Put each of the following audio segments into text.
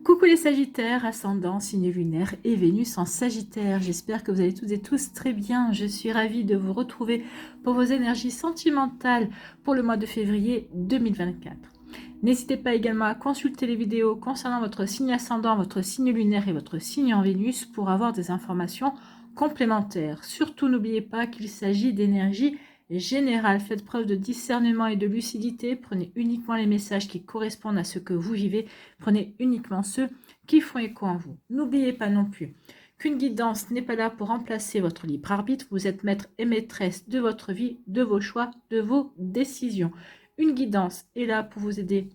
Coucou les Sagittaires, ascendant, signe lunaire et Vénus en Sagittaire. J'espère que vous allez toutes et tous très bien. Je suis ravie de vous retrouver pour vos énergies sentimentales pour le mois de février 2024. N'hésitez pas également à consulter les vidéos concernant votre signe ascendant, votre signe lunaire et votre signe en Vénus pour avoir des informations complémentaires. Surtout, n'oubliez pas qu'il s'agit d'énergie générale. Faites preuve de discernement et de lucidité. Prenez uniquement les messages qui correspondent à ce que vous vivez. Prenez uniquement ceux qui font écho en vous. N'oubliez pas non plus qu'une guidance n'est pas là pour remplacer votre libre arbitre. Vous êtes maître et maîtresse de votre vie, de vos choix, de vos décisions. Une guidance est là pour vous aider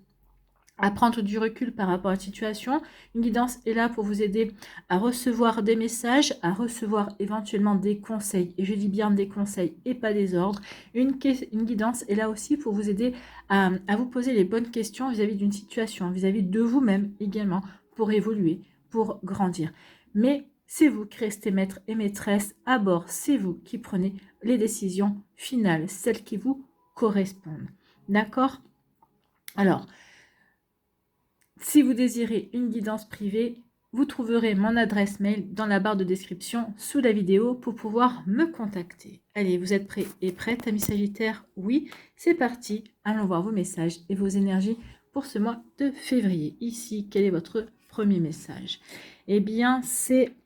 à prendre du recul par rapport à la situation. Une guidance est là pour vous aider à recevoir des messages, à recevoir éventuellement des conseils. Et je dis bien des conseils et pas des ordres. Une guidance est là aussi pour vous aider à vous poser les bonnes questions vis-à-vis d'une situation, vis-à-vis de vous-même également, pour évoluer, pour grandir. Mais c'est vous qui restez maître et maîtresse à bord. C'est vous qui prenez les décisions finales, celles qui vous correspondent. D'accord ? Alors, si vous désirez une guidance privée, vous trouverez mon adresse mail dans la barre de description sous la vidéo pour pouvoir me contacter. Allez, vous êtes prêts et prêtes, amis Sagittaires? Oui, c'est parti. Allons voir vos messages et vos énergies pour ce mois de février. Ici, quel est votre premier message? Eh bien, c'est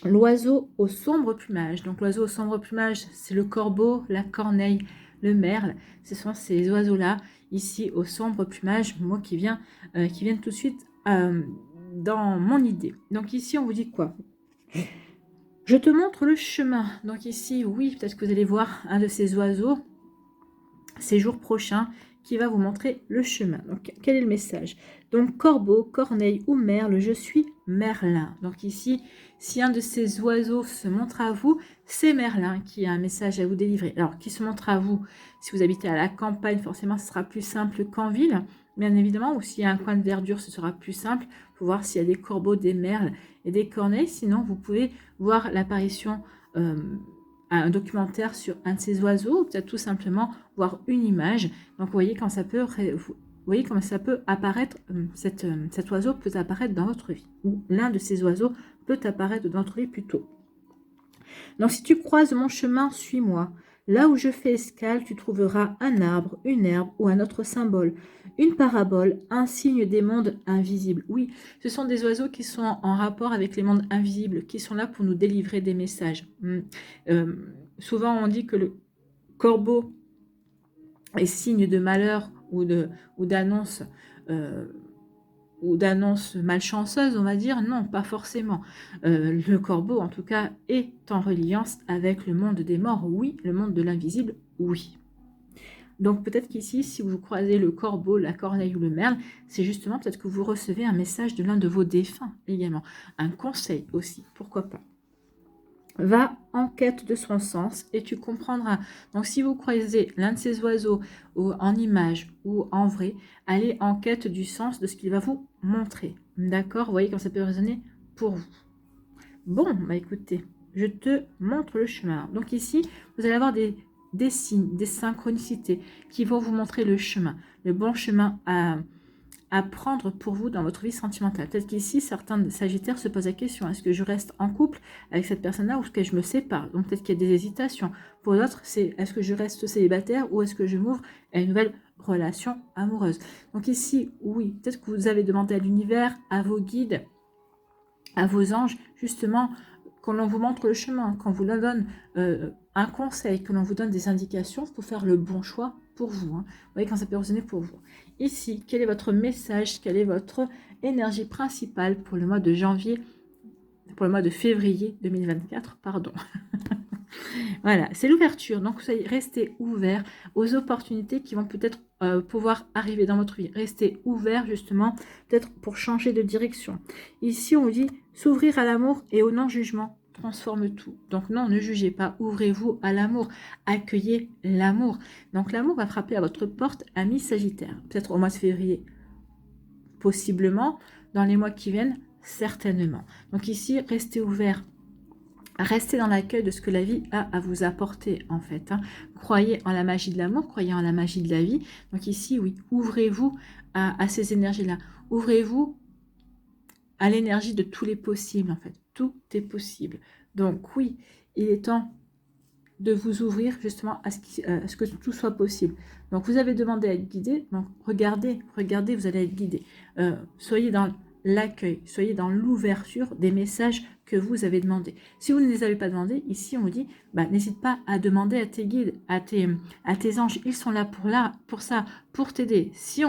l'oiseau au sombre plumage. Donc, l'oiseau au sombre plumage, c'est le corbeau, la corneille, le merle. Ce sont ces oiseaux-là, ici, au sombre plumage, moi qui viennent tout de suite dans mon idée. Donc, ici, on vous dit quoi? Je te montre le chemin. Donc, ici, oui, peut-être que vous allez voir un de ces oiseaux ces jours prochains qui va vous montrer le chemin. Donc, quel est le message? Donc, corbeau, corneille ou merle, je suis Merlin. Donc ici, si un de ces oiseaux se montre à vous, c'est Merlin qui a un message à vous délivrer. Alors, qui se montre à vous? Si vous habitez à la campagne, forcément, ce sera plus simple qu'en ville, bien évidemment. Ou s'il y a un coin de verdure, ce sera plus simple pour voir s'il y a des corbeaux, des merles et des corneilles. Sinon, vous pouvez voir l'apparition un documentaire sur un de ces oiseaux, ou peut-être tout simplement voir une image. Donc, vous voyez quand ça peut, apparaître, cet oiseau peut apparaître dans votre vie, ou l'un de ces oiseaux peut apparaître dans votre vie plutôt. Donc, si tu croises mon chemin, suis-moi. Là où je fais escale, tu trouveras un arbre, une herbe ou un autre symbole, une parabole, un signe des mondes invisibles. Oui, ce sont des oiseaux qui sont en rapport avec les mondes invisibles, qui sont là pour nous délivrer des messages. Souvent, on dit que le corbeau est signe de malheur ou d'annonce malchanceuse, on va dire. Non, pas forcément. Le corbeau, en tout cas, est en reliance avec le monde des morts, oui. Le monde de l'invisible, oui. Donc peut-être qu'ici, si vous croisez le corbeau, la corneille ou le merle, c'est justement peut-être que vous recevez un message de l'un de vos défunts également. Un conseil aussi, pourquoi pas. Va en quête de son sens et tu comprendras. Donc si vous croisez l'un de ces oiseaux ou en image ou en vrai, allez en quête du sens de ce qu'il va vous montrer. D'accord? Vous voyez quand ça peut résonner pour vous. Bon, bah écoutez, je te montre le chemin. Donc ici, vous allez avoir des signes, des synchronicités qui vont vous montrer le chemin, le bon chemin à prendre pour vous dans votre vie sentimentale. Peut-être qu'ici, certains Sagittaires se posent la question, est-ce que je reste en couple avec cette personne-là ou est-ce que je me sépare? Donc peut-être qu'il y a des hésitations. Pour d'autres, c'est est-ce que je reste célibataire ou est-ce que je m'ouvre à une nouvelle relation amoureuse? Donc ici, oui, peut-être que vous avez demandé à l'univers, à vos guides, à vos anges, justement, qu'on l'on vous montre le chemin, qu'on vous donne un conseil, que l'on vous donne des indications pour faire le bon choix pour vous. Vous voyez quand ça peut résonner pour vous. Ici, quel est votre message? Quelle est votre énergie principale pour le mois de janvier, pour le mois de février 2024, pardon. Voilà, c'est l'ouverture. Donc, restez ouverts aux opportunités qui vont peut-être pouvoir arriver dans votre vie. Restez ouverts, justement, peut-être pour changer de direction. Ici, on dit s'ouvrir à l'amour et au non-jugement transforme tout. Donc, non, ne jugez pas. Ouvrez-vous à l'amour. Accueillez l'amour. Donc, l'amour va frapper à votre porte, ami Sagittaire. Peut-être au mois de février, possiblement. Dans les mois qui viennent, certainement. Donc, ici, restez ouverts. Restez dans l'accueil de ce que la vie a à vous apporter, en fait. Croyez en la magie de l'amour, croyez en la magie de la vie. Donc ici, oui, ouvrez-vous à ces énergies-là. Ouvrez-vous à l'énergie de tous les possibles, en fait. Tout est possible. Donc oui, il est temps de vous ouvrir justement à ce que tout soit possible. Donc vous avez demandé à être guidé, donc regardez, vous allez être guidé. Soyez dans l'accueil, soyez dans l'ouverture des messages que vous avez demandés. Si vous ne les avez pas demandés, ici on vous dit, n'hésite pas à demander à tes guides, à tes anges, ils sont là pour ça, pour t'aider. Si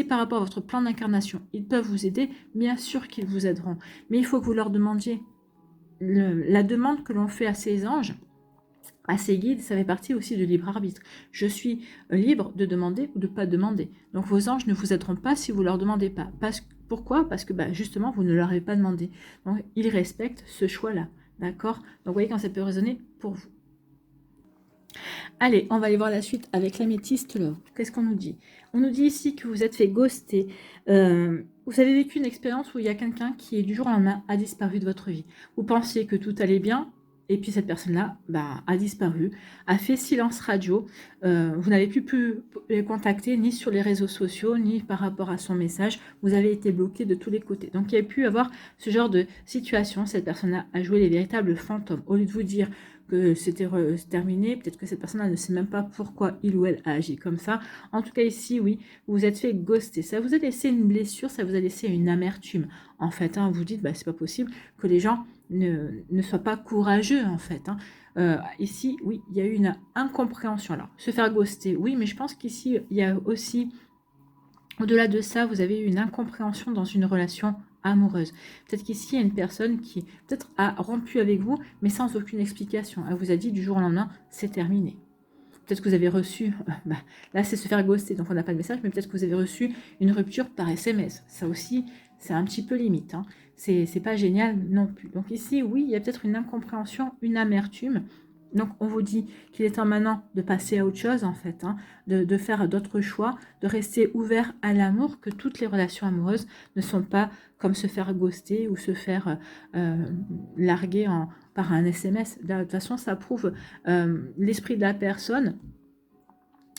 par rapport à votre plan d'incarnation, ils peuvent vous aider, bien sûr qu'ils vous aideront. Mais il faut que vous leur demandiez la demande que l'on fait à ces anges, à ces guides, ça fait partie aussi du libre arbitre. Je suis libre de demander ou de ne pas demander. Donc vos anges ne vous aideront pas si vous ne leur demandez pas. Pourquoi? Parce que justement, vous ne leur avez pas demandé. Donc ils respectent ce choix-là. D'accord? Donc vous voyez quand ça peut résonner pour vous. Allez, on va aller voir la suite avec l'améthyste love. Qu'est-ce qu'on nous dit? On nous dit ici que vous êtes fait ghoster. Vous avez vécu une expérience où il y a quelqu'un qui, du jour au lendemain, a disparu de votre vie. Vous pensiez que tout allait bien, et puis cette personne-là a disparu, a fait silence radio. Vous n'avez plus pu les contacter ni sur les réseaux sociaux, ni par rapport à son message. Vous avez été bloqué de tous les côtés. Donc il y a pu avoir ce genre de situation. Cette personne-là a joué les véritables fantômes. Au lieu de vous dire que c'était terminé, peut-être que cette personne-là ne sait même pas pourquoi il ou elle a agi comme ça. En tout cas ici, oui, vous vous êtes fait ghoster. Ça vous a laissé une blessure, ça vous a laissé une amertume. En fait, vous dites, c'est pas possible que les gens ne soient pas courageux, en fait. Ici, oui, il y a eu une incompréhension. Alors, se faire ghoster, oui, mais je pense qu'ici, il y a aussi, au-delà de ça, vous avez eu une incompréhension dans une relation amoureuse. Peut-être qu'ici, il y a une personne qui peut-être a rompu avec vous, mais sans aucune explication. Elle vous a dit du jour au lendemain, c'est terminé. Peut-être que vous avez reçu, là c'est se faire ghoster, donc on n'a pas de message, mais peut-être que vous avez reçu une rupture par SMS. Ça aussi, c'est un petit peu limite. C'est pas génial non plus. Donc ici, oui, il y a peut-être une incompréhension, une amertume. Donc on vous dit qu'il est temps maintenant de passer à autre chose en fait, de faire d'autres choix, de rester ouvert à l'amour, que toutes les relations amoureuses ne sont pas comme se faire ghoster ou se faire larguer par un SMS. De toute façon, ça prouve l'esprit de la personne.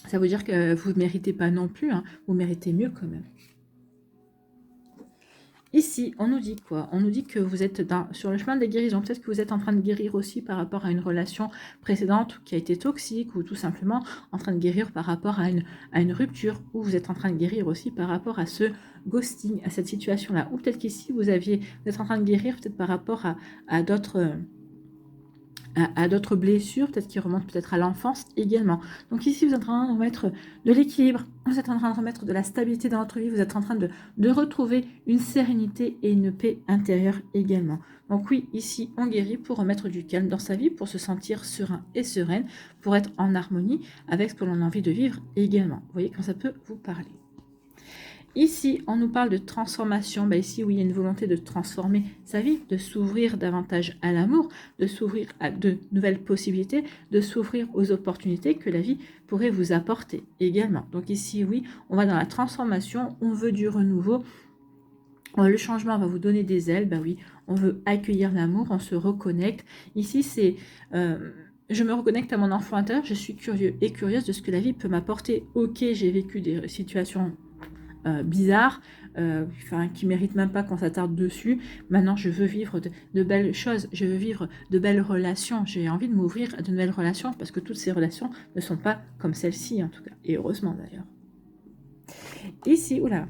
Ça veut dire que vous ne méritez pas non plus, vous méritez mieux quand même. Ici, on nous dit quoi? On nous dit que vous êtes sur le chemin des guérisons. Peut-être que vous êtes en train de guérir aussi par rapport à une relation précédente qui a été toxique, ou tout simplement en train de guérir par rapport à une rupture, ou vous êtes en train de guérir aussi par rapport à ce ghosting, à cette situation-là. Ou peut-être qu'ici, vous êtes en train de guérir peut-être par rapport à d'autres blessures, peut-être qui remontent peut-être à l'enfance également. Donc ici, vous êtes en train de remettre de l'équilibre, vous êtes en train de remettre de la stabilité dans votre vie, vous êtes en train de retrouver une sérénité et une paix intérieure également. Donc oui, ici, on guérit pour remettre du calme dans sa vie, pour se sentir serein et sereine, pour être en harmonie avec ce que l'on a envie de vivre également. Vous voyez quand ça peut vous parler. Ici, on nous parle de transformation. Ici, oui, il y a une volonté de transformer sa vie, de s'ouvrir davantage à l'amour, de s'ouvrir à de nouvelles possibilités, de s'ouvrir aux opportunités que la vie pourrait vous apporter également. Donc ici, oui, on va dans la transformation, on veut du renouveau. Le changement va vous donner des ailes. Oui, on veut accueillir l'amour, on se reconnecte. Ici, c'est... je me reconnecte à mon enfant intérieur, je suis curieux et curieuse de ce que la vie peut m'apporter. Ok, j'ai vécu des situations bizarre, qui mérite même pas qu'on s'attarde dessus. Maintenant, je veux vivre de belles choses, je veux vivre de belles relations, j'ai envie de m'ouvrir à de nouvelles relations, parce que toutes ces relations ne sont pas comme celle-ci, en tout cas, et heureusement d'ailleurs. Ici, oula,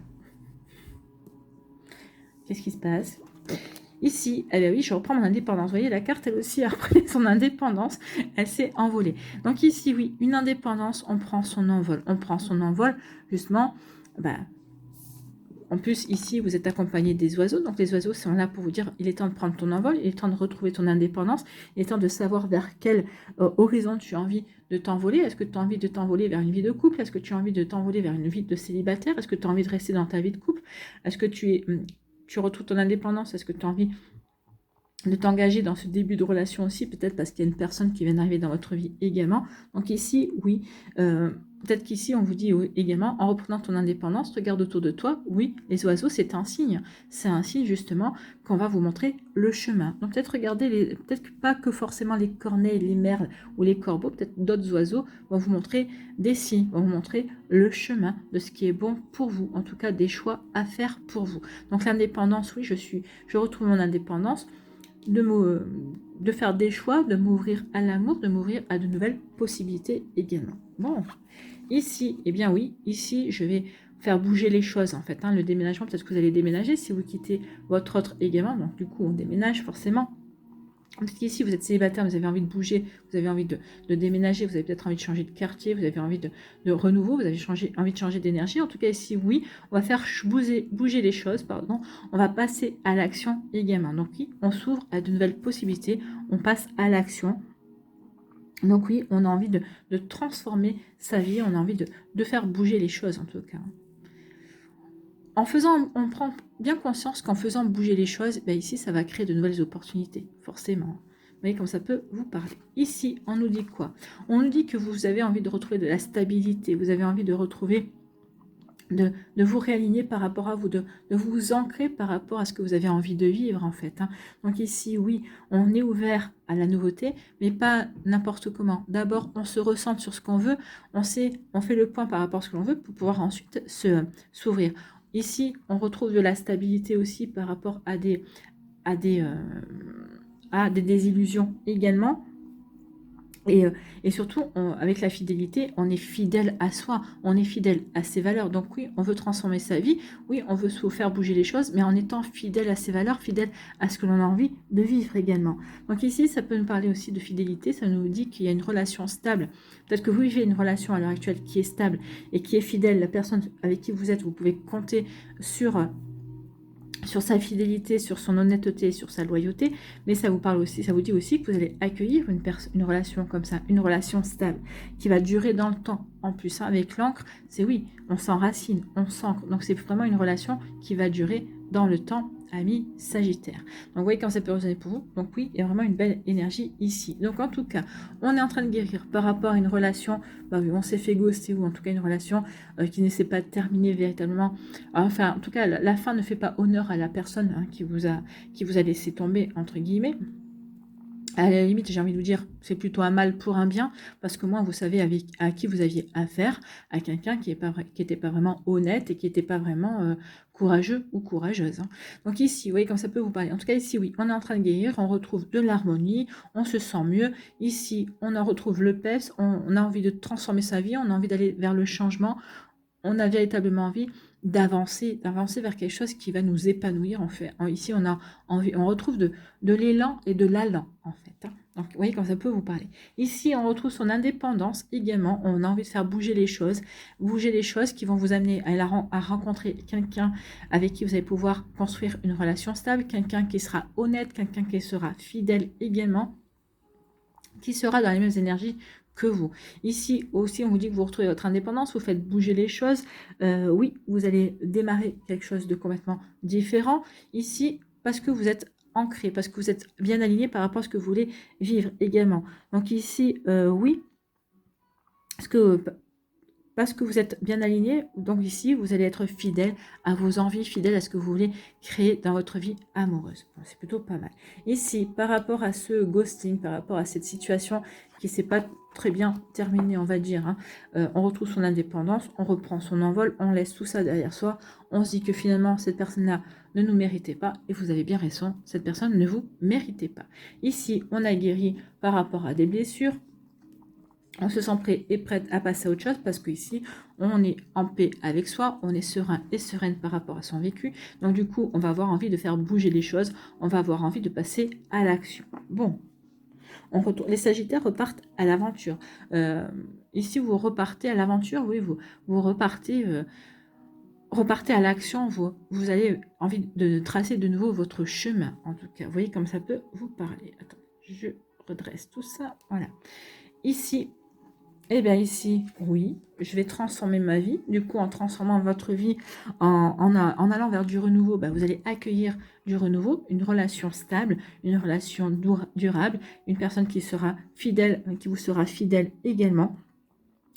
qu'est-ce qui se passe? Ici, oui, je reprends mon indépendance. Vous voyez, la carte, elle aussi, après son indépendance, elle s'est envolée. Donc ici, oui, une indépendance, on prend son envol. On prend son envol, justement, en plus, ici, vous êtes accompagné des oiseaux. Donc, les oiseaux sont là pour vous dire, il est temps de prendre ton envol, il est temps de retrouver ton indépendance, il est temps de savoir vers quel horizon tu as envie de t'envoler. Est-ce que tu as envie de t'envoler vers une vie de couple? Est-ce que tu as envie de t'envoler vers une vie de célibataire? Est-ce que tu as envie de rester dans ta vie de couple? Est-ce que tu retrouves ton indépendance? Est-ce que tu as envie de t'engager dans ce début de relation aussi, peut-être parce qu'il y a une personne qui vient d'arriver dans votre vie également. Donc ici, oui, peut-être qu'ici, on vous dit oui, également, en reprenant ton indépendance, regarde autour de toi, oui, les oiseaux, c'est un signe. C'est un signe, justement, qu'on va vous montrer le chemin. Donc peut-être regardez, peut-être pas que forcément les corneilles, les merles ou les corbeaux, peut-être d'autres oiseaux vont vous montrer des signes, vont vous montrer le chemin de ce qui est bon pour vous, en tout cas des choix à faire pour vous. Donc l'indépendance, oui, je retrouve mon indépendance, de faire des choix, de m'ouvrir à l'amour, de m'ouvrir à de nouvelles possibilités également. Bon, ici, eh bien oui, ici, je vais faire bouger les choses en fait. Hein, le déménagement, peut-être que vous allez déménager si vous quittez votre autre également. Donc du coup, on déménage forcément. Parce qu'ici, vous êtes célibataire, vous avez envie de bouger, vous avez envie de déménager, vous avez peut-être envie de changer de quartier, vous avez envie de renouveau, vous avez envie de changer d'énergie. En tout cas, ici, oui, on va faire bouger les choses, pardon. On va passer à l'action également. Donc oui, on s'ouvre à de nouvelles possibilités, on passe à l'action. Donc oui, on a envie de transformer sa vie, on a envie de faire bouger les choses en tout cas. On prend bien conscience qu'en faisant bouger les choses, ben ici, ça va créer de nouvelles opportunités, forcément. Vous voyez comme ça peut vous parler. Ici, on nous dit quoi? On nous dit que vous avez envie de retrouver de la stabilité, vous avez envie de retrouver, de vous réaligner par rapport à vous, de vous ancrer par rapport à ce que vous avez envie de vivre, en fait. Hein. Donc ici, oui, on est ouvert à la nouveauté, mais pas n'importe comment. D'abord, on se ressente sur ce qu'on veut, on fait le point par rapport à ce que l'on veut pour pouvoir ensuite s'ouvrir. Ici, on retrouve de la stabilité aussi par rapport à des désillusions également. Et surtout, avec la fidélité, on est fidèle à soi, on est fidèle à ses valeurs. Donc oui, on veut transformer sa vie, oui, on veut se faire bouger les choses, mais en étant fidèle à ses valeurs, fidèle à ce que l'on a envie de vivre également. Donc ici, ça peut nous parler aussi de fidélité, ça nous dit qu'il y a une relation stable. Peut-être que vous vivez une relation à l'heure actuelle qui est stable et qui est fidèle. La personne avec qui vous êtes, vous pouvez compter sur sa fidélité, sur son honnêteté, sur sa loyauté, mais ça vous parle aussi, ça vous dit aussi que vous allez accueillir une relation comme ça, une relation stable, qui va durer dans le temps. En plus, hein, avec l'encre, c'est oui, on s'enracine, on s'ancre. Donc c'est vraiment une relation qui va durer dans le temps, ami Sagittaire. Donc vous voyez quand ça peut résonner pour vous. Donc oui, il y a vraiment une belle énergie ici. Donc en tout cas, on est en train de guérir par rapport à une relation, bah oui, on s'est fait ghoster, ou en tout cas une relation qui ne s'est pas terminée véritablement. Enfin, en tout cas, la fin ne fait pas honneur à la personne hein, qui vous a laissé tomber, entre guillemets. À la limite, j'ai envie de vous dire, c'est plutôt un mal pour un bien, parce que moi, vous savez à qui vous aviez affaire, à quelqu'un qui n'était pas vraiment honnête et qui n'était pas vraiment courageux ou courageuse. Hein. Donc ici, vous voyez comme ça peut vous parler. En tout cas, ici, oui, on est en train de guérir, on retrouve de l'harmonie, on se sent mieux. Ici, on en retrouve le PES, on a envie de transformer sa vie, on a envie d'aller vers le changement, on a véritablement envie d'avancer vers quelque chose qui va nous épanouir en fait. Ici, on a envie, on retrouve de l'élan et de l'allant en fait. Hein. Donc, vous voyez quand ça peut vous parler. Ici, on retrouve son indépendance également. On a envie de faire bouger les choses qui vont vous amener à rencontrer quelqu'un avec qui vous allez pouvoir construire une relation stable, quelqu'un qui sera honnête, quelqu'un qui sera fidèle également, qui sera dans les mêmes énergies que vous. Ici aussi, on vous dit que vous retrouvez votre indépendance, vous faites bouger les choses. Oui, vous allez démarrer quelque chose de complètement différent. Ici, parce que vous êtes ancré, parce que vous êtes bien aligné par rapport à ce que vous voulez vivre également. Donc ici, oui, parce que vous êtes bien aligné, donc ici, vous allez être fidèle à vos envies, fidèle à ce que vous voulez créer dans votre vie amoureuse. Bon, c'est plutôt pas mal. Ici, par rapport à ce ghosting, par rapport à cette situation qui ne s'est pas très bien terminée, on va dire, hein, on retrouve son indépendance, on reprend son envol, on laisse tout ça derrière soi, on se dit que finalement, cette personne-là ne nous méritait pas, et vous avez bien raison, cette personne ne vous méritait pas. Ici, on a guéri par rapport à des blessures, on se sent prêt et prête à passer à autre chose parce qu'ici, on est en paix avec soi, on est serein et sereine par rapport à son vécu. Donc du coup, on va avoir envie de faire bouger les choses, on va avoir envie de passer à l'action. Bon, les Sagittaires repartent à l'aventure. Ici, vous repartez à l'aventure, oui, vous repartez à l'action, vous avez envie de tracer de nouveau votre chemin, en tout cas. Vous voyez comme ça peut vous parler. Attends, je redresse tout ça, voilà. Ici, Eh bien ici, oui, je vais transformer ma vie. Du coup, en transformant votre vie, en allant vers du renouveau, bah, vous allez accueillir du renouveau, une relation stable, une relation durable, une personne qui sera fidèle, qui vous sera fidèle également.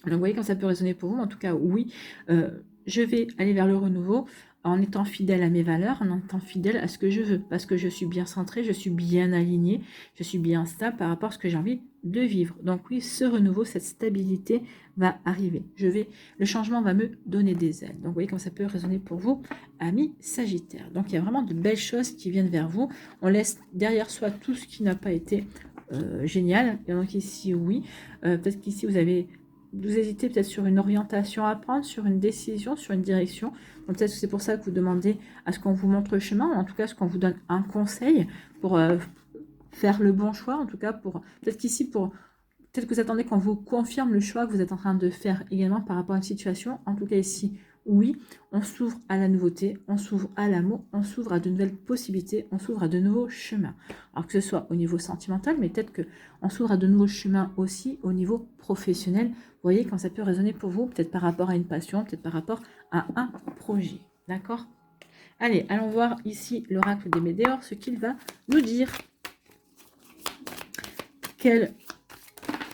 Donc, vous voyez quand ça peut résonner pour vous. En tout cas, oui, je vais aller vers le renouveau en étant fidèle à mes valeurs, en étant fidèle à ce que je veux, parce que je suis bien centrée, je suis bien alignée, je suis bien stable par rapport à ce que j'ai envie de vivre. Donc oui, ce renouveau, cette stabilité va arriver. Le changement va me donner des ailes. Donc vous voyez comment ça peut résonner pour vous, amis Sagittaire. Donc il y a vraiment de belles choses qui viennent vers vous. On laisse derrière soi tout ce qui n'a pas été génial. Et donc ici, oui, peut-être qu'ici vous hésitez peut-être sur une orientation à prendre, sur une décision, sur une direction. Donc peut-être que c'est pour ça que vous demandez à ce qu'on vous montre le chemin, ou en tout cas à ce qu'on vous donne un conseil pour faire le bon choix. En tout cas, peut-être qu'ici, peut-être que vous attendez qu'on vous confirme le choix que vous êtes en train de faire également par rapport à une situation. En tout cas ici, oui, on s'ouvre à la nouveauté, on s'ouvre à l'amour, on s'ouvre à de nouvelles possibilités, on s'ouvre à de nouveaux chemins. Alors que ce soit au niveau sentimental, mais peut-être qu'on s'ouvre à de nouveaux chemins aussi au niveau professionnel. Vous voyez quand ça peut résonner pour vous, peut-être par rapport à une passion, peut-être par rapport à un projet. D'accord? Allez, allons voir ici l'oracle des Médéors, ce qu'il va nous dire. Quel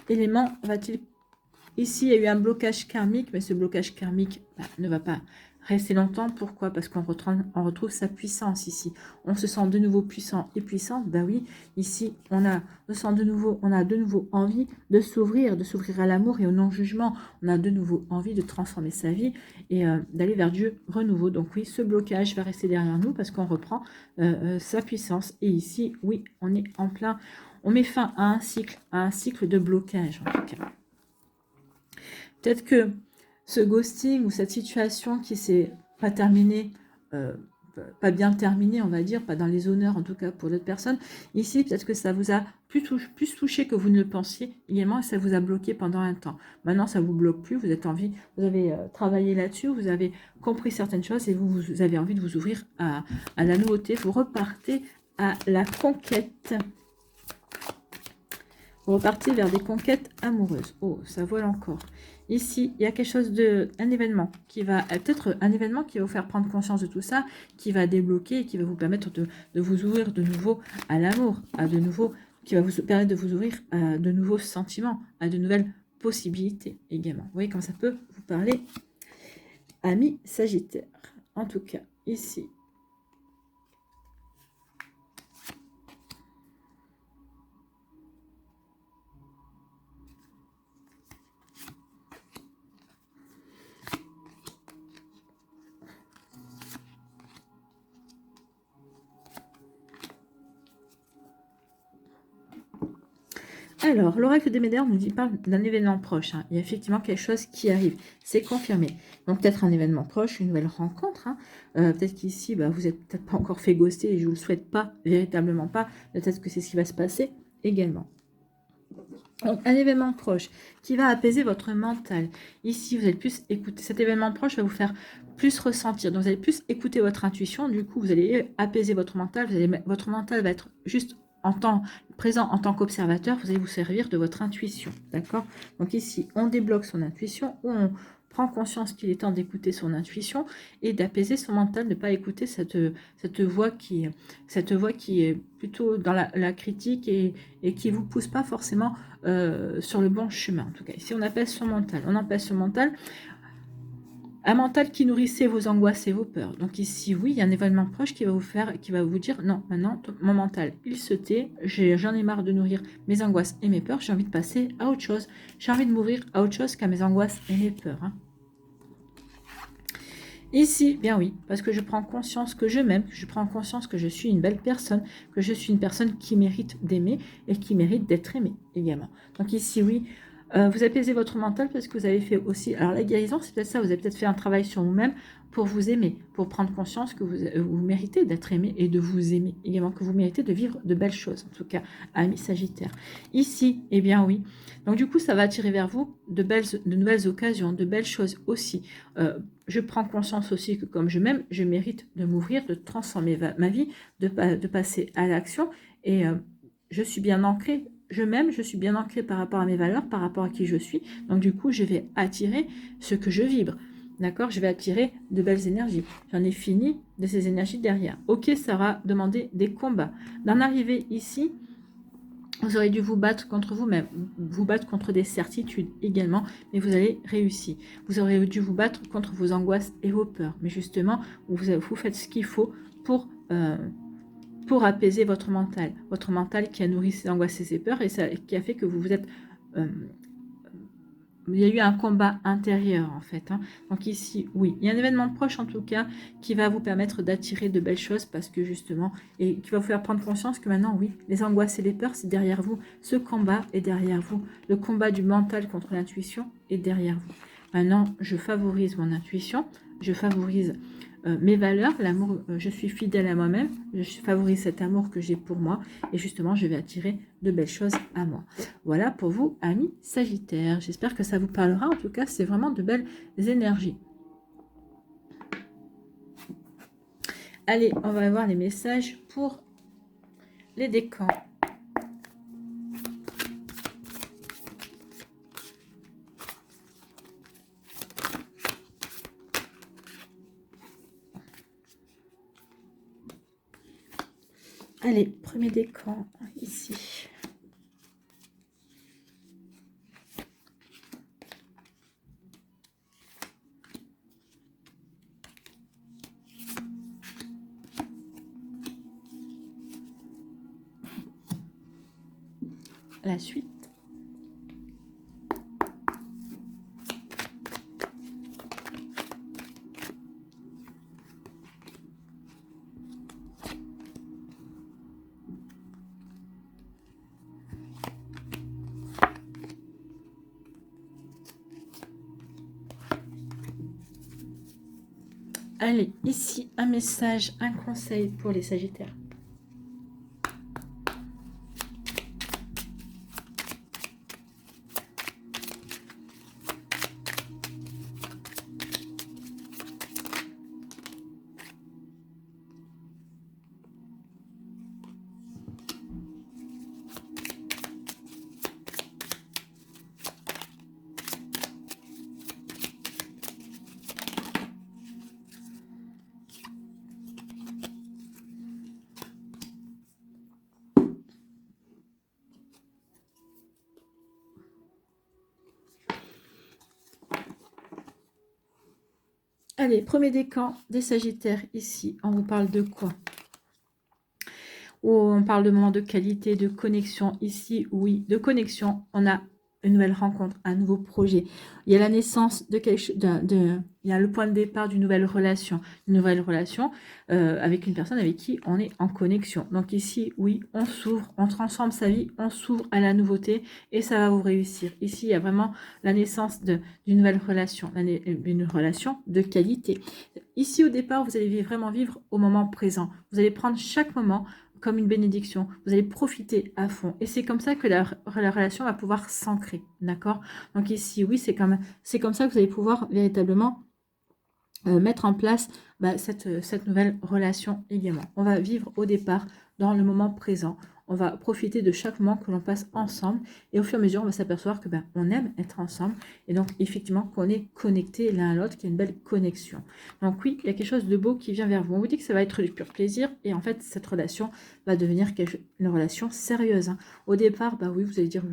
élément va-t-il... Ici, il y a eu un blocage karmique, mais ce blocage karmique ne va pas rester longtemps. Pourquoi? Parce qu'on retrouve sa puissance ici. On se sent de nouveau puissant et puissante. Ben oui, ici, on a de nouveau envie de s'ouvrir à l'amour et au non-jugement. On a de nouveau envie de transformer sa vie et d'aller vers du renouveau. Donc oui, ce blocage va rester derrière nous parce qu'on reprend sa puissance. Et ici, oui, on est en plein... On met fin à un cycle de blocage en tout cas. Peut-être que ce ghosting ou cette situation qui s'est pas terminée, pas bien terminée, on va dire, pas dans les honneurs en tout cas pour d'autres personnes, ici peut-être que ça vous a plus touché que vous ne le pensiez également et ça vous a bloqué pendant un temps. Maintenant ça vous bloque plus, vous avez travaillé là-dessus, vous avez compris certaines choses et vous avez envie de vous ouvrir à la nouveauté, vous repartez à la conquête. Vous repartez vers des conquêtes amoureuses. Oh, ça vole encore. Ici, il y a quelque chose un événement qui va peut-être un événement qui va vous faire prendre conscience de tout ça, qui va débloquer et qui va vous permettre de vous ouvrir de nouveau à l'amour, qui va vous permettre de vous ouvrir à de nouveaux sentiments, à de nouvelles possibilités également. Vous voyez comment ça peut vous parler, amis Sagittaire. En tout cas, ici, alors, l'oracle des Médéors parle d'un événement proche. Hein. Il y a effectivement quelque chose qui arrive. C'est confirmé. Donc, peut-être un événement proche, une nouvelle rencontre. Hein. Peut-être qu'ici, vous n'êtes peut-être pas encore fait ghoster et je ne vous le souhaite pas, véritablement pas. Peut-être que c'est ce qui va se passer également. Donc, un événement proche qui va apaiser votre mental. Ici, vous allez plus écouter. Cet événement proche va vous faire plus ressentir. Donc, vous allez plus écouter votre intuition. Du coup, vous allez apaiser votre mental. Votre mental va être juste présent en tant qu'observateur. Vous allez vous servir de votre intuition. D'accord? Donc, ici, on débloque son intuition ou on prend conscience qu'il est temps d'écouter son intuition et d'apaiser son mental, de ne pas écouter cette voix qui est plutôt dans la critique et qui ne vous pousse pas forcément sur le bon chemin. En tout cas, ici on apaise son mental. On apaise son mental. Un mental qui nourrissait vos angoisses et vos peurs. Donc ici, oui, il y a un événement proche qui va vous dire, non, maintenant, mon mental, il se tait, j'en ai marre de nourrir mes angoisses et mes peurs, j'ai envie de passer à autre chose. J'ai envie de m'ouvrir à autre chose qu'à mes angoisses et mes peurs. Hein. Ici, bien oui, parce que je prends conscience que je m'aime, que je prends conscience que je suis une belle personne, que je suis une personne qui mérite d'aimer et qui mérite d'être aimée également. Donc ici, oui, vous apaisez votre mental parce que vous avez fait aussi... Alors la guérison, c'est peut-être ça, vous avez peut-être fait un travail sur vous-même pour vous aimer, pour prendre conscience que vous méritez d'être aimé et de vous aimer. Également que vous méritez de vivre de belles choses, en tout cas, amis Sagittaire. Ici, eh bien oui. Donc du coup, ça va attirer vers vous de nouvelles occasions, de belles choses aussi. Je prends conscience aussi que comme je m'aime, je mérite de m'ouvrir, de transformer ma vie, de passer à l'action. Et je suis bien ancrée. je m'aime, je suis bien ancrée par rapport à mes valeurs, par rapport à qui je suis. Donc du coup, je vais attirer ce que je vibre. D'accord? Je vais attirer de belles énergies. J'en ai fini de ces énergies derrière. Ok, ça va demander des combats. D'en arriver ici, vous aurez dû vous battre contre vous-même, vous battre contre des certitudes également, mais vous allez réussir. Vous aurez dû vous battre contre vos angoisses et vos peurs. Mais justement, vous faites ce qu'il faut pour apaiser votre mental qui a nourri ces angoisses et ces peurs et ça, qui a fait que vous vous êtes... il y a eu un combat intérieur en fait. Donc ici, oui, il y a un événement proche en tout cas qui va vous permettre d'attirer de belles choses parce que justement, et qui va vous faire prendre conscience que maintenant, oui, les angoisses et les peurs, c'est derrière vous. Ce combat est derrière vous. Le combat du mental contre l'intuition est derrière vous. Maintenant, je favorise mon intuition, je favorise mes valeurs, l'amour, je suis fidèle à moi-même, je favorise cet amour que j'ai pour moi et justement je vais attirer de belles choses à moi. Voilà pour vous, amis Sagittaires. J'espère que ça vous parlera. En tout cas, c'est vraiment de belles énergies. Allez, on va voir les messages pour les décans. Allez, premier décan, ici. La suite. Allez, ici, un message, un conseil pour les Sagittaires. Allez, premier décan des Sagittaires, ici, on vous parle de quoi? On parle de moments de qualité, de connexion. Ici, oui, de connexion. On a une nouvelle rencontre, un nouveau projet. Il y a la naissance de quelque chose, il y a le point de départ d'une nouvelle relation. Une nouvelle relation avec une personne avec qui on est en connexion. Donc ici, oui, on s'ouvre, on transforme sa vie, on s'ouvre à la nouveauté et ça va vous réussir. Ici, il y a vraiment la naissance d'une nouvelle relation, une relation de qualité. Ici, au départ, vous allez vraiment vivre au moment présent. Vous allez prendre chaque moment comme une bénédiction. Vous allez profiter à fond. Et c'est comme ça que la relation va pouvoir s'ancrer. D'accord? Donc ici, oui, c'est comme ça que vous allez pouvoir véritablement mettre en place cette nouvelle relation également. On va vivre au départ dans le moment présent. On va profiter de chaque moment que l'on passe ensemble et au fur et à mesure, on va s'apercevoir que on aime être ensemble et donc effectivement qu'on est connecté l'un à l'autre, qu'il y a une belle connexion. Donc oui, il y a quelque chose de beau qui vient vers vous. On vous dit que ça va être du pur plaisir et en fait, cette relation va devenir une relation sérieuse. Au départ, oui, vous allez dire,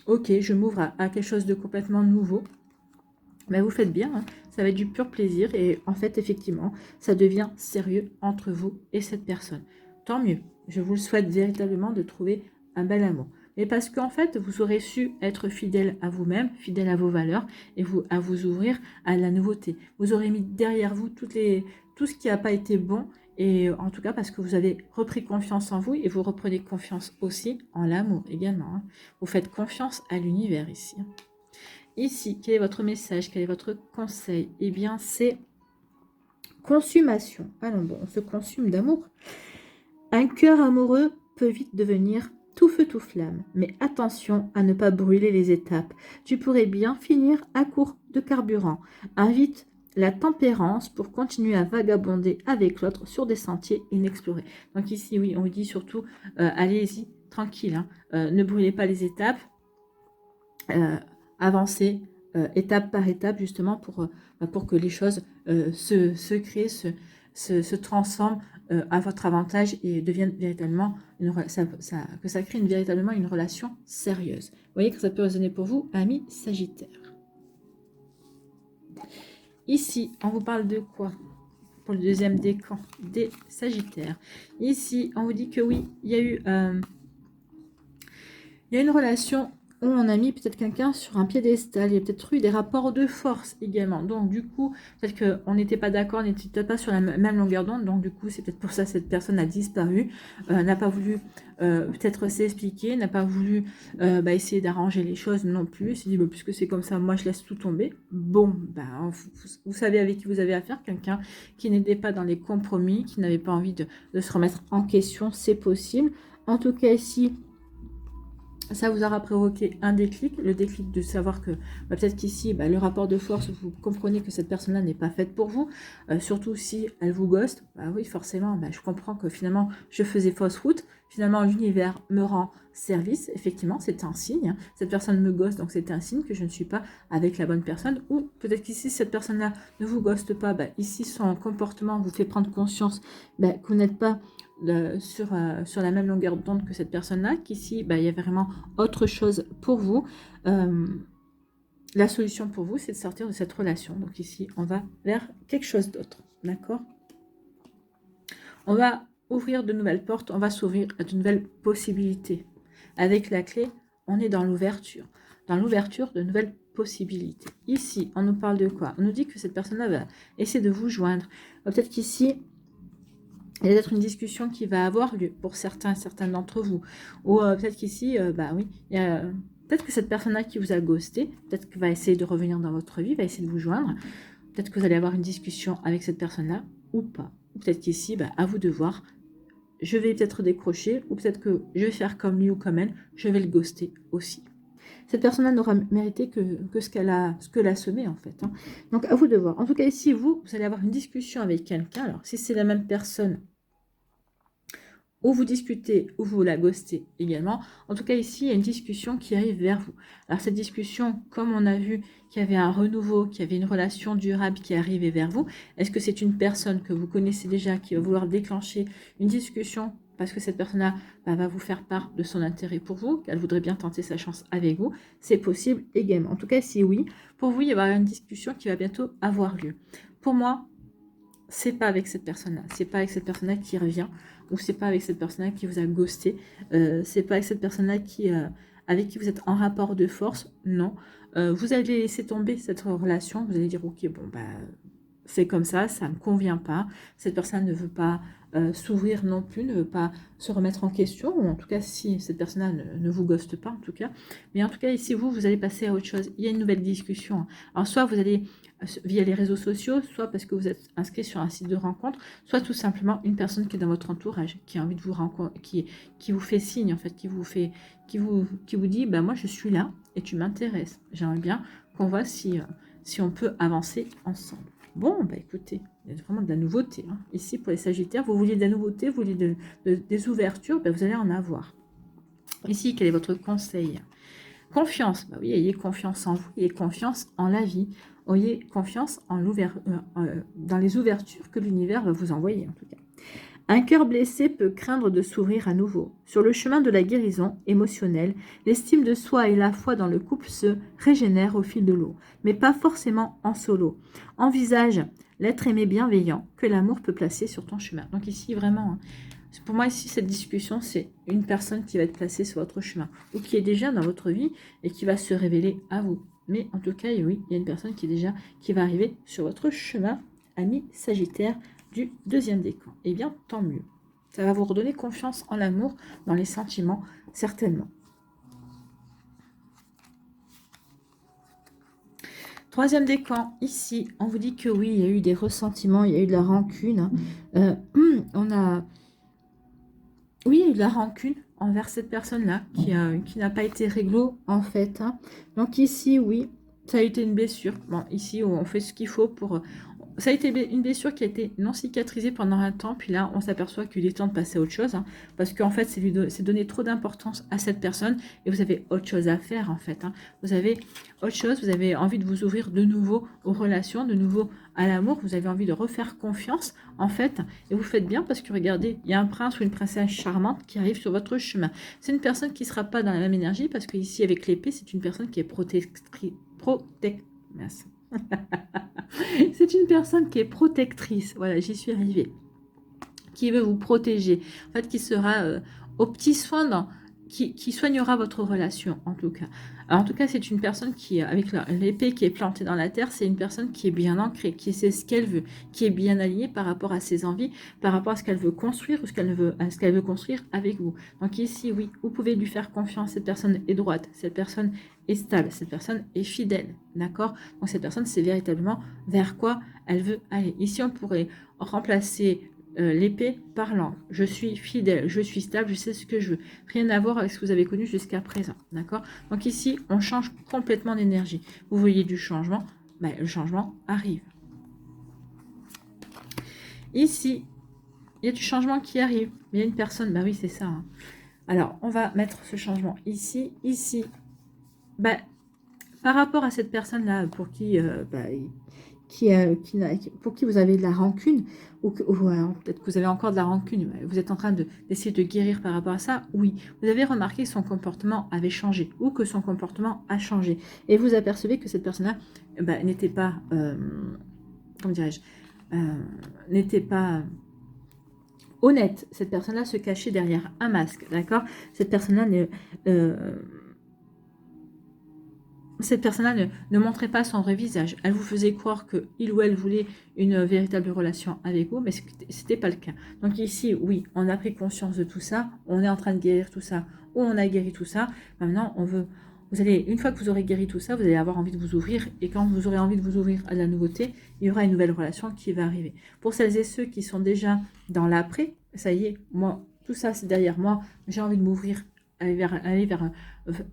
ok, je m'ouvre à quelque chose de complètement nouveau. Mais vous faites bien, ça va être du pur plaisir et en fait, effectivement, ça devient sérieux entre vous et cette personne. Tant mieux, je vous le souhaite véritablement de trouver un bel amour. Mais parce qu'en fait, vous aurez su être fidèle à vous-même, fidèle à vos valeurs et à vous ouvrir à la nouveauté. Vous aurez mis derrière vous tout ce qui n'a pas été bon et en tout cas parce que vous avez repris confiance en vous et vous reprenez confiance aussi en l'amour également. Vous faites confiance à l'univers ici. Ici, quel est votre message? Quel est votre conseil? Eh bien, c'est consommation. Allons bon, on se consume d'amour. Un cœur amoureux peut vite devenir tout feu tout flamme. Mais attention à ne pas brûler les étapes. Tu pourrais bien finir à court de carburant. Invite la tempérance pour continuer à vagabonder avec l'autre sur des sentiers inexplorés. Donc ici, oui, on vous dit surtout, allez-y tranquille, hein. Ne brûlez pas les étapes. Avancez étape par étape, justement, pour que les choses se créent, se transforment à votre avantage et deviennent véritablement, que ça crée véritablement une relation sérieuse. Vous voyez que ça peut résonner pour vous, amis Sagittaire. Ici, on vous parle de quoi? Pour le deuxième décan des Sagittaires. Ici, on vous dit que oui, il y a eu une relation où on a mis peut-être quelqu'un sur un piédestal. Il y a peut-être eu des rapports de force également. Donc, du coup, peut-être qu'on n'était pas d'accord, on n'était peut-être pas sur la même longueur d'onde. Donc, du coup, c'est peut-être pour ça que cette personne a disparu, n'a pas voulu peut-être s'expliquer, n'a pas voulu essayer d'arranger les choses non plus. Il s'est dit, puisque c'est comme ça, moi, je laisse tout tomber. Bon, vous savez avec qui vous avez affaire, quelqu'un qui n'était pas dans les compromis, qui n'avait pas envie de se remettre en question, c'est possible. En tout cas, ici, ça vous aura provoqué un déclic, le déclic de savoir que peut-être qu'ici, le rapport de force, vous comprenez que cette personne-là n'est pas faite pour vous, surtout si elle vous ghost. Oui, forcément, je comprends que finalement, je faisais fausse route, finalement, l'univers me rend service, effectivement, c'est un signe, hein. Cette personne me ghost, donc c'est un signe que je ne suis pas avec la bonne personne, ou peut-être qu'ici, cette personne-là ne vous ghoste pas, ici, son comportement vous fait prendre conscience que vous n'êtes pas sur la même longueur d'onde que cette personne-là, qu'ici, il y a vraiment autre chose pour vous. La solution pour vous, c'est de sortir de cette relation. Donc ici, on va vers quelque chose d'autre, d'accord? On va ouvrir de nouvelles portes, on va s'ouvrir à de nouvelles possibilités. Avec la clé, on est dans l'ouverture de nouvelles possibilités. Ici, on nous parle de quoi? On nous dit que cette personne-là va essayer de vous joindre. Peut-être qu'ici, il y a peut-être une discussion qui va avoir lieu pour certains d'entre vous. Ou peut-être qu'ici, oui, peut-être que cette personne-là qui vous a ghosté, peut-être qu'elle va essayer de revenir dans votre vie, va essayer de vous joindre. Peut-être que vous allez avoir une discussion avec cette personne-là ou pas. Peut-être qu'ici, à vous de voir, je vais peut-être décrocher ou peut-être que je vais faire comme lui ou comme elle, je vais le ghoster aussi. Cette personne-là n'aura mérité que ce qu'elle a semé, en fait, hein. Donc, à vous de voir. En tout cas, ici, vous allez avoir une discussion avec quelqu'un. Alors, si c'est la même personne, ou vous discutez, ou vous la ghostez également. En tout cas, ici, il y a une discussion qui arrive vers vous. Alors, cette discussion, comme on a vu qu'il y avait un renouveau, qu'il y avait une relation durable qui arrivait vers vous, est-ce que c'est une personne que vous connaissez déjà qui va vouloir déclencher une discussion parce que cette personne-là va vous faire part de son intérêt pour vous, qu'elle voudrait bien tenter sa chance avec vous? C'est possible également. En tout cas, si oui, pour vous, il y aura une discussion qui va bientôt avoir lieu. Pour moi, c'est pas avec cette personne-là. C'est pas avec cette personne-là qui revient, ou c'est pas avec cette personne-là qui vous a ghosté. C'est pas avec cette personne-là avec qui vous êtes en rapport de force. Non. Vous allez laisser tomber cette relation. Vous allez dire, ok, c'est comme ça me convient pas. Cette personne ne veut pas s'ouvrir non plus, ne veut pas se remettre en question, ou en tout cas, si cette personne-là ne vous ghoste pas, en tout cas. Mais en tout cas, ici, vous allez passer à autre chose. Il y a une nouvelle discussion. Alors, soit vous allez via les réseaux sociaux, soit parce que vous êtes inscrit sur un site de rencontre, soit tout simplement une personne qui est dans votre entourage, qui a envie de vous rencontrer, qui vous fait signe, en fait, qui vous dit, moi, je suis là et tu m'intéresses. J'aimerais bien qu'on voit si on peut avancer ensemble. Bon, écoutez, il y a vraiment de la nouveauté, hein. Ici, pour les Sagittaires, vous vouliez de la nouveauté, vous vouliez des ouvertures, vous allez en avoir. Ici, quel est votre conseil? Confiance. Oui, ayez confiance en vous, ayez confiance en la vie, ayez confiance dans les ouvertures que l'univers va vous envoyer, en tout cas. Un cœur blessé peut craindre de s'ouvrir à nouveau. Sur le chemin de la guérison émotionnelle, l'estime de soi et la foi dans le couple se régénèrent au fil de l'eau, mais pas forcément en solo. Envisage l'être aimé bienveillant que l'amour peut placer sur ton chemin. Donc ici, vraiment, pour moi, ici, cette discussion, c'est une personne qui va être placée sur votre chemin, ou qui est déjà dans votre vie et qui va se révéler à vous. Mais en tout cas, oui, il y a une personne qui va arriver sur votre chemin, ami Sagittaire, du deuxième décan. Eh bien, tant mieux. Ça va vous redonner confiance en l'amour, dans les sentiments, certainement. Troisième décan, ici, on vous dit que oui, il y a eu des ressentiments, il y a eu de la rancune. Oui, il y a eu de la rancune envers cette personne-là qui n'a pas été réglo, en fait, hein. Donc ici, oui, ça a été une blessure. Bon, ici, on fait ce qu'il faut pour... ça a été une blessure qui a été non cicatrisée pendant un temps, puis là, on s'aperçoit qu'il est temps de passer à autre chose, hein, parce qu'en fait, c'est donner trop d'importance à cette personne, et vous avez autre chose à faire, en fait. Hein. Vous avez autre chose, vous avez envie de vous ouvrir de nouveau aux relations, de nouveau à l'amour, vous avez envie de refaire confiance, en fait, et vous faites bien, parce que regardez, il y a un prince ou une princesse charmante qui arrive sur votre chemin. C'est une personne qui ne sera pas dans la même énergie, parce que ici, avec l'épée, c'est une personne qui est Merci. C'est une personne qui est protectrice, voilà, j'y suis arrivée, qui veut vous protéger, en fait, qui sera au petit soin, qui soignera votre relation, en tout cas. Alors, en tout cas, c'est une personne qui, avec l'épée qui est plantée dans la terre, c'est une personne qui est bien ancrée, qui sait ce qu'elle veut, qui est bien alignée par rapport à ses envies, par rapport à ce qu'elle veut construire ou ce qu'elle veut construire avec vous. Donc ici, oui, vous pouvez lui faire confiance, cette personne est droite, cette personne est stable, cette personne est fidèle, d'accord? Donc cette personne, c'est véritablement vers quoi elle veut aller. Ici, on pourrait remplacer l'épée par l'ange. Je suis fidèle, je suis stable, je sais ce que je veux. Rien à voir avec ce que vous avez connu jusqu'à présent, d'accord? Donc ici, on change complètement d'énergie. Vous voyez du changement, ben, le changement arrive. Ici, il y a du changement qui arrive. Il y a une personne, bah oui, c'est ça. Hein. Alors, on va mettre ce changement ici, ici. Bah, par rapport à cette personne-là, pour qui, pour qui vous avez de la rancune, ou peut-être que vous avez encore de la rancune, vous êtes en train d'essayer de guérir par rapport à ça, oui, vous avez remarqué que son comportement avait changé, ou que son comportement a changé, et vous apercevez que cette personne-là n'était pas, comment dirais-je, n'était pas honnête, cette personne-là se cachait derrière un masque, d'accord? Cette personne-là ne montrait pas son vrai visage. Elle vous faisait croire qu'il ou elle voulait une véritable relation avec vous, mais ce n'était pas le cas. Donc ici, oui, on a pris conscience de tout ça, on est en train de guérir tout ça, ou on a guéri tout ça. Maintenant, une fois que vous aurez guéri tout ça, vous allez avoir envie de vous ouvrir, et quand vous aurez envie de vous ouvrir à la nouveauté, il y aura une nouvelle relation qui va arriver. Pour celles et ceux qui sont déjà dans l'après, ça y est, moi, tout ça c'est derrière moi, j'ai envie de m'ouvrir,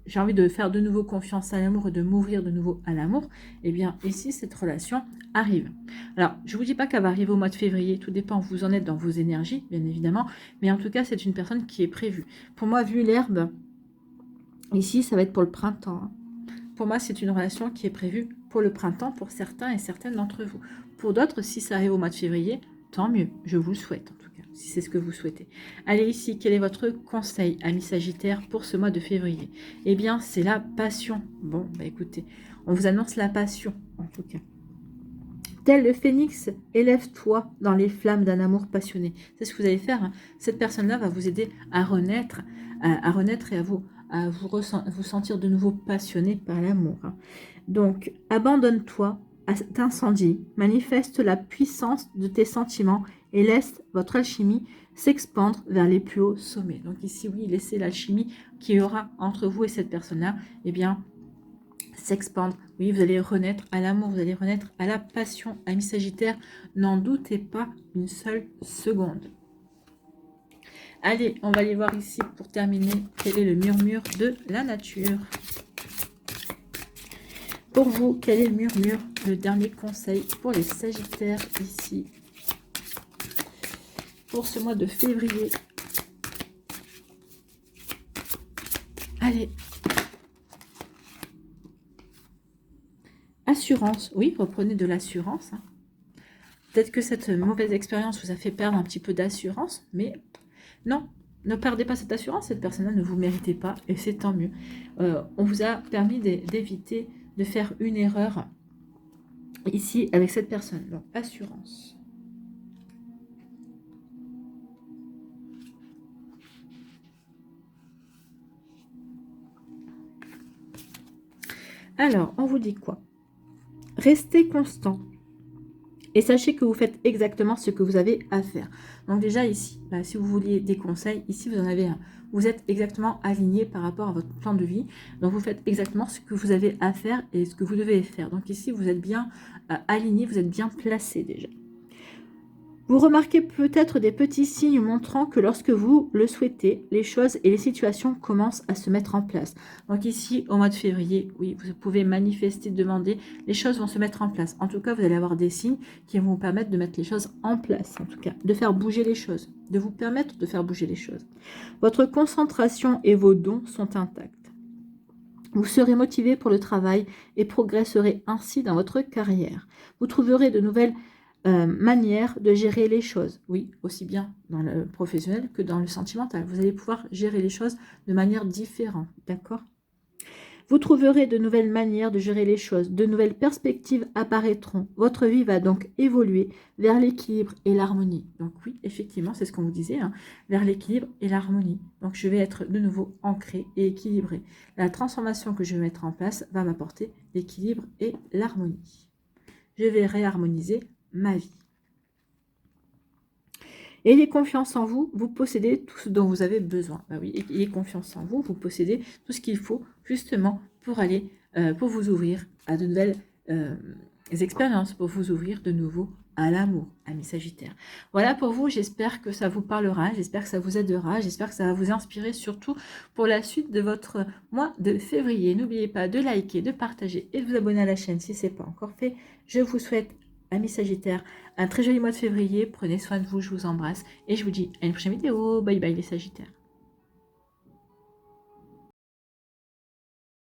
j'ai envie de faire de nouveau confiance à l'amour et de m'ouvrir de nouveau à l'amour, et bien ici cette relation arrive. Alors je ne vous dis pas qu'elle va arriver au mois de février, tout dépend où vous en êtes dans vos énergies, bien évidemment, mais en tout cas c'est une personne qui est prévue. Pour moi, vu l'herbe, ici ça va être pour le printemps. Hein. Pour moi c'est une relation qui est prévue pour le printemps, pour certains et certaines d'entre vous. Pour d'autres, si ça arrive au mois de février, tant mieux, je vous le souhaite en tout cas, si c'est ce que vous souhaitez. Allez ici, quel est votre conseil, ami Sagittaire, pour ce mois de février? Eh bien, c'est la passion. Bon, bah écoutez, on vous annonce la passion, en tout cas. Tel le phénix, élève-toi dans les flammes d'un amour passionné. C'est ce que vous allez faire. Hein. Cette personne-là va vous aider à renaître et à vous sentir de nouveau passionné par l'amour. Hein. Donc, abandonne-toi à cet incendie, manifeste la puissance de tes sentiments et laisse votre alchimie s'expandre vers les plus hauts sommets. Donc ici, oui, laissez l'alchimie qu'il y aura entre vous et cette personne-là, eh bien, s'expandre. Oui, vous allez renaître à l'amour, vous allez renaître à la passion. Amis Sagittaire, n'en doutez pas une seule seconde. Allez, on va aller voir ici pour terminer quel est le murmure de la nature. Pour vous, quel est le murmure, le dernier conseil pour les Sagittaires ici, pour ce mois de février? Allez. Assurance, oui, reprenez de l'assurance. Hein. Peut-être que cette mauvaise expérience vous a fait perdre un petit peu d'assurance, mais non, ne perdez pas cette assurance, cette personne-là ne vous méritez pas, et c'est tant mieux. On vous a permis d'éviter de faire une erreur ici avec cette personne. Donc, assurance. Alors, on vous dit quoi? Restez constant. Et sachez que vous faites exactement ce que vous avez à faire. Donc déjà ici, bah, si vous vouliez des conseils, ici vous en avez un. Vous êtes exactement aligné par rapport à votre plan de vie. Donc vous faites exactement ce que vous avez à faire et ce que vous devez faire. Donc ici vous êtes bien aligné, vous êtes bien placé déjà. Vous remarquez peut-être des petits signes montrant que lorsque vous le souhaitez, les choses et les situations commencent à se mettre en place. Donc ici, au mois de février, oui, vous pouvez manifester, demander, les choses vont se mettre en place. En tout cas, vous allez avoir des signes qui vont vous permettre de mettre les choses en place, en tout cas, de faire bouger les choses, de vous permettre de faire bouger les choses. Votre concentration et vos dons sont intacts. Vous serez motivé pour le travail et progresserez ainsi dans votre carrière. Vous trouverez de nouvelles manière de gérer les choses. Oui, aussi bien dans le professionnel que dans le sentimental. Vous allez pouvoir gérer les choses de manière différente, d'accord? Vous trouverez de nouvelles manières de gérer les choses, de nouvelles perspectives apparaîtront. Votre vie va donc évoluer vers l'équilibre et l'harmonie. Donc oui, effectivement, c'est ce qu'on vous disait, hein, vers l'équilibre et l'harmonie. Donc je vais être de nouveau ancré et équilibré. La transformation que je vais mettre en place va m'apporter l'équilibre et l'harmonie. Je vais réharmoniser ma vie. Ayez confiance en vous, vous possédez tout ce dont vous avez besoin. Bah oui, ayez confiance en vous, vous possédez tout ce qu'il faut justement pour aller, pour vous ouvrir à de nouvelles expériences, pour vous ouvrir de nouveau à l'amour, amis Sagittaires. Voilà pour vous, j'espère que ça vous parlera, j'espère que ça vous aidera, j'espère que ça va vous inspirer surtout pour la suite de votre mois de février. N'oubliez pas de liker, de partager et de vous abonner à la chaîne si ce n'est pas encore fait. Je vous souhaite, amis Sagittaires, un très joli mois de février. Prenez soin de vous, je vous embrasse et je vous dis à une prochaine vidéo. Bye bye les Sagittaires.